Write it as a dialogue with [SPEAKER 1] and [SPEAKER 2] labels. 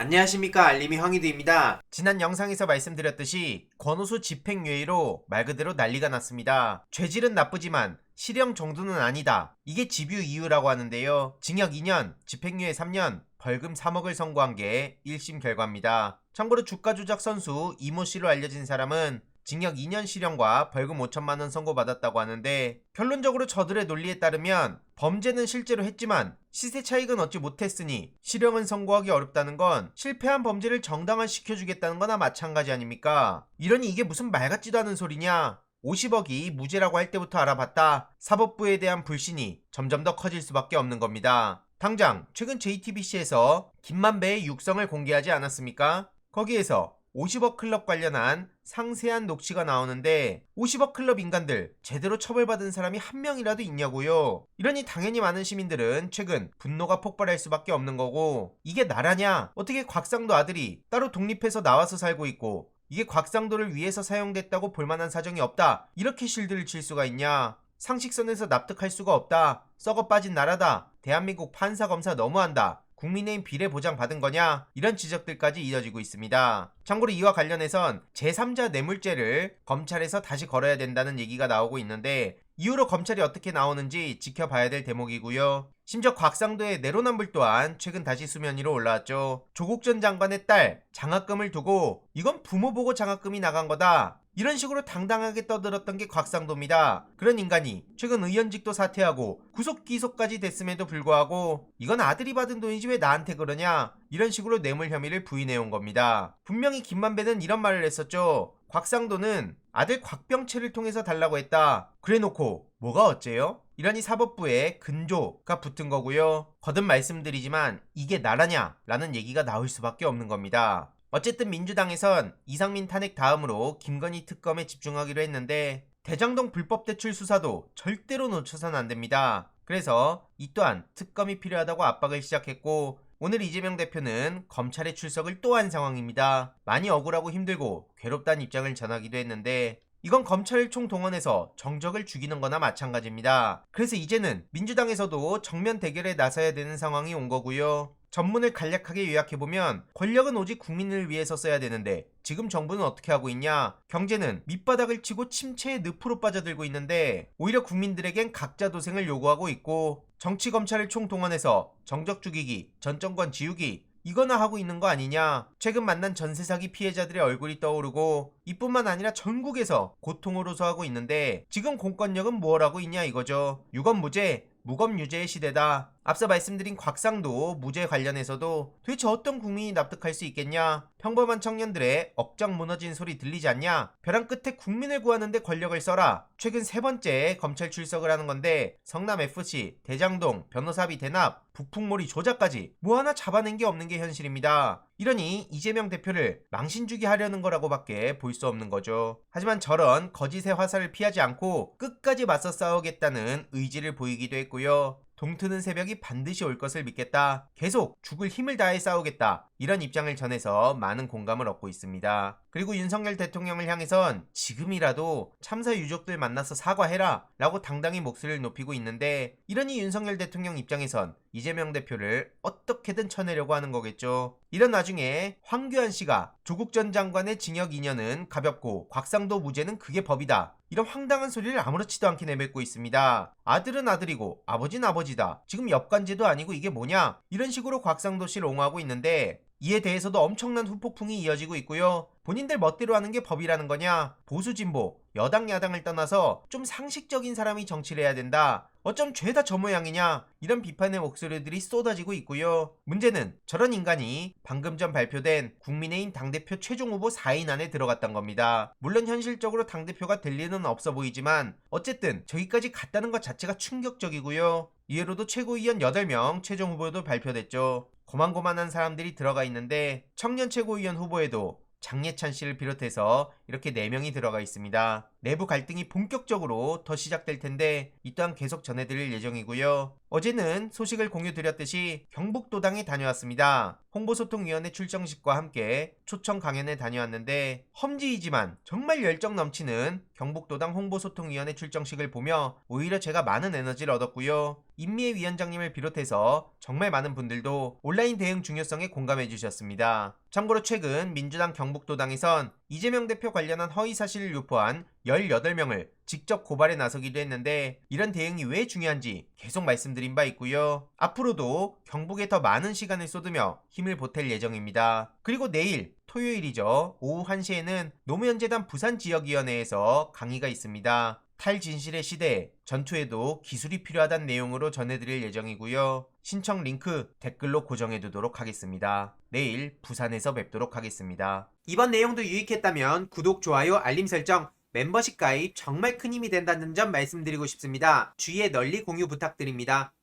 [SPEAKER 1] 안녕하십니까, 알림이 황희두입니다. 지난 영상에서 말씀드렸듯이 권오수 집행유예로 말 그대로 난리가 났습니다. 죄질은 나쁘지만 실형 정도는 아니다. 이게 집유 이유라고 하는데요. 징역 2년, 집행유예 3년, 벌금 3억을 선고한 게 1심 결과입니다. 참고로 주가 조작 선수 이모 씨로 알려진 사람은 징역 2년 실형과 벌금 5천만 원 선고받았다고 하는데, 결론적으로 저들의 논리에 따르면 범죄는 실제로 했지만 시세 차익은 얻지 못했으니 실형은 선고하기 어렵다는 건 실패한 범죄를 정당화시켜주겠다는 거나 마찬가지 아닙니까? 이러니 이게 무슨 말 같지도 않은 소리냐? 50억이 무죄라고 할 때부터 알아봤다. 사법부에 대한 불신이 점점 더 커질 수밖에 없는 겁니다. 당장 최근 JTBC에서 김만배의 육성을 공개하지 않았습니까? 거기에서 50억 클럽 관련한 상세한 녹취가 나오는데, 50억 클럽 인간들 제대로 처벌받은 사람이 한 명이라도 있냐고요. 이러니 당연히 많은 시민들은 최근 분노가 폭발할 수밖에 없는 거고, 이게 나라냐? 어떻게 곽상도 아들이 따로 독립해서 나와서 살고 있고 이게 곽상도를 위해서 사용됐다고 볼만한 사정이 없다, 이렇게 실드를 칠 수가 있냐? 상식선에서 납득할 수가 없다. 썩어 빠진 나라다. 대한민국 판사 검사 너무한다. 국민의힘 비례 보장 받은 거냐? 이런 지적들까지 이어지고 있습니다. 참고로 이와 관련해선 제3자 뇌물죄를 검찰에서 다시 걸어야 된다는 얘기가 나오고 있는데, 이후로 검찰이 어떻게 나오는지 지켜봐야 될 대목이고요. 심지어 곽상도의 내로남불 또한 최근 다시 수면 위로 올라왔죠. 조국 전 장관의 딸 장학금을 두고 이건 부모 보고 장학금이 나간 거다, 이런 식으로 당당하게 떠들었던 게 곽상도입니다. 그런 인간이 최근 의원직도 사퇴하고 구속 기소까지 됐음에도 불구하고 이건 아들이 받은 돈이지 왜 나한테 그러냐, 이런 식으로 뇌물 혐의를 부인해온 겁니다. 분명히 김만배는 이런 말을 했었죠. 곽상도는 아들 곽병채를 통해서 달라고 했다. 그래놓고 뭐가 어째요? 이러니 사법부에 근조가 붙은 거고요. 거듭 말씀드리지만 이게 나라냐? 라는 얘기가 나올 수밖에 없는 겁니다. 어쨌든 민주당에선 이상민 탄핵 다음으로 김건희 특검에 집중하기로 했는데, 대장동 불법 대출 수사도 절대로 놓쳐선 안 됩니다. 그래서 이 또한 특검이 필요하다고 압박을 시작했고, 오늘 이재명 대표는 검찰에 출석을 또 한 상황입니다. 많이 억울하고 힘들고 괴롭다는 입장을 전하기도 했는데, 이건 검찰을 총동원해서 정적을 죽이는 거나 마찬가지입니다. 그래서 이제는 민주당에서도 정면 대결에 나서야 되는 상황이 온 거고요. 전문을 간략하게 요약해보면, 권력은 오직 국민을 위해서 써야 되는데 지금 정부는 어떻게 하고 있냐? 경제는 밑바닥을 치고 침체의 늪으로 빠져들고 있는데 오히려 국민들에겐 각자 도생을 요구하고 있고, 정치 검찰을 총동원해서 정적 죽이기, 전 정권 지우기, 이거나 하고 있는 거 아니냐? 최근 만난 전세 사기 피해자들의 얼굴이 떠오르고 이뿐만 아니라 전국에서 고통을 호소하고 있는데, 지금 공권력은 뭘 하고 있냐 이거죠. 유검무죄, 무검유죄의 시대다. 앞서 말씀드린 곽상도 무죄 관련해서도 도대체 어떤 국민이 납득할 수 있겠냐? 평범한 청년들의 억장 무너진 소리 들리지 않냐? 벼랑 끝에 국민을 구하는데 권력을 써라. 최근 세 번째 검찰 출석을 하는 건데, 성남FC, 대장동, 변호사비 대납, 북풍몰이 조작까지 뭐 하나 잡아낸 게 없는 게 현실입니다. 이러니 이재명 대표를 망신주기 하려는 거라고밖에 볼 수 없는 거죠. 하지만 저런 거짓의 화살을 피하지 않고 끝까지 맞서 싸우겠다는 의지를 보이기도 했고요. 동트는 새벽이 반드시 올 것을 믿겠다, 계속 죽을 힘을 다해 싸우겠다, 이런 입장을 전해서 많은 공감을 얻고 있습니다. 그리고 윤석열 대통령을 향해선 지금이라도 참사 유족들 만나서 사과해라 라고 당당히 목소리를 높이고 있는데, 이러니 윤석열 대통령 입장에선 이재명 대표를 어떻게든 쳐내려고 하는 거겠죠. 이런 와중에 황교안 씨가 조국 전 장관의 징역 2년은 가볍고 곽상도 무죄는 그게 법이다, 이런 황당한 소리를 아무렇지도 않게 내뱉고 있습니다. 아들은 아들이고 아버지는 아버지다, 지금 엽관제도 아니고 이게 뭐냐, 이런 식으로 곽상도 씨를 옹호하고 있는데, 이에 대해서도 엄청난 후폭풍이 이어지고 있고요. 본인들 멋대로 하는 게 법이라는 거냐? 보수 진보, 여당 야당을 떠나서 좀 상식적인 사람이 정치를 해야 된다, 어쩜 죄다 저 모양이냐, 이런 비판의 목소리들이 쏟아지고 있고요. 문제는 저런 인간이 방금 전 발표된 국민의힘 당대표 최종 후보 4인 안에 들어갔던 겁니다. 물론 현실적으로 당대표가 될 리는 없어 보이지만 어쨌든 저기까지 갔다는 것 자체가 충격적이고요. 이후로도 최고위원 8명 최종 후보도 발표됐죠. 고만고만한 사람들이 들어가 있는데, 청년 최고위원 후보에도 장예찬 씨를 비롯해서 이렇게 4명이 들어가 있습니다. 내부 갈등이 본격적으로 더 시작될 텐데 이 또한 계속 전해드릴 예정이고요. 어제는 소식을 공유드렸듯이 경북도당에 다녀왔습니다. 홍보소통위원회 출정식과 함께 초청 강연에 다녀왔는데 험지이지만 정말 열정 넘치는 경북도당 홍보소통위원회 출정식을 보며 오히려 제가 많은 에너지를 얻었고요. 임미애 위원장님을 비롯해서 정말 많은 분들도 온라인 대응 중요성에 공감해 주셨습니다. 참고로 최근 민주당 경북도당에선 이재명 대표 관련한 허위사실을 유포한 18명을 직접 고발에 나서기도 했는데 이런 대응이 왜 중요한지 계속 말씀드린 바 있고요. 앞으로도 경북에 더 많은 시간을 쏟으며 힘을 보탤 예정입니다. 그리고 내일 토요일이죠. 오후 1시에는 노무현재단 부산지역위원회에서 강의가 있습니다. 탈진실의 시대에 전투에도 기술이 필요하다는 내용으로 전해드릴 예정이고요. 신청 링크 댓글로 고정해두도록 하겠습니다. 내일 부산에서 뵙도록 하겠습니다. 이번 내용도 유익했다면 구독, 좋아요, 알림 설정, 멤버십 가입 정말 큰 힘이 된다는 점 말씀드리고 싶습니다. 주위에 널리 공유 부탁드립니다.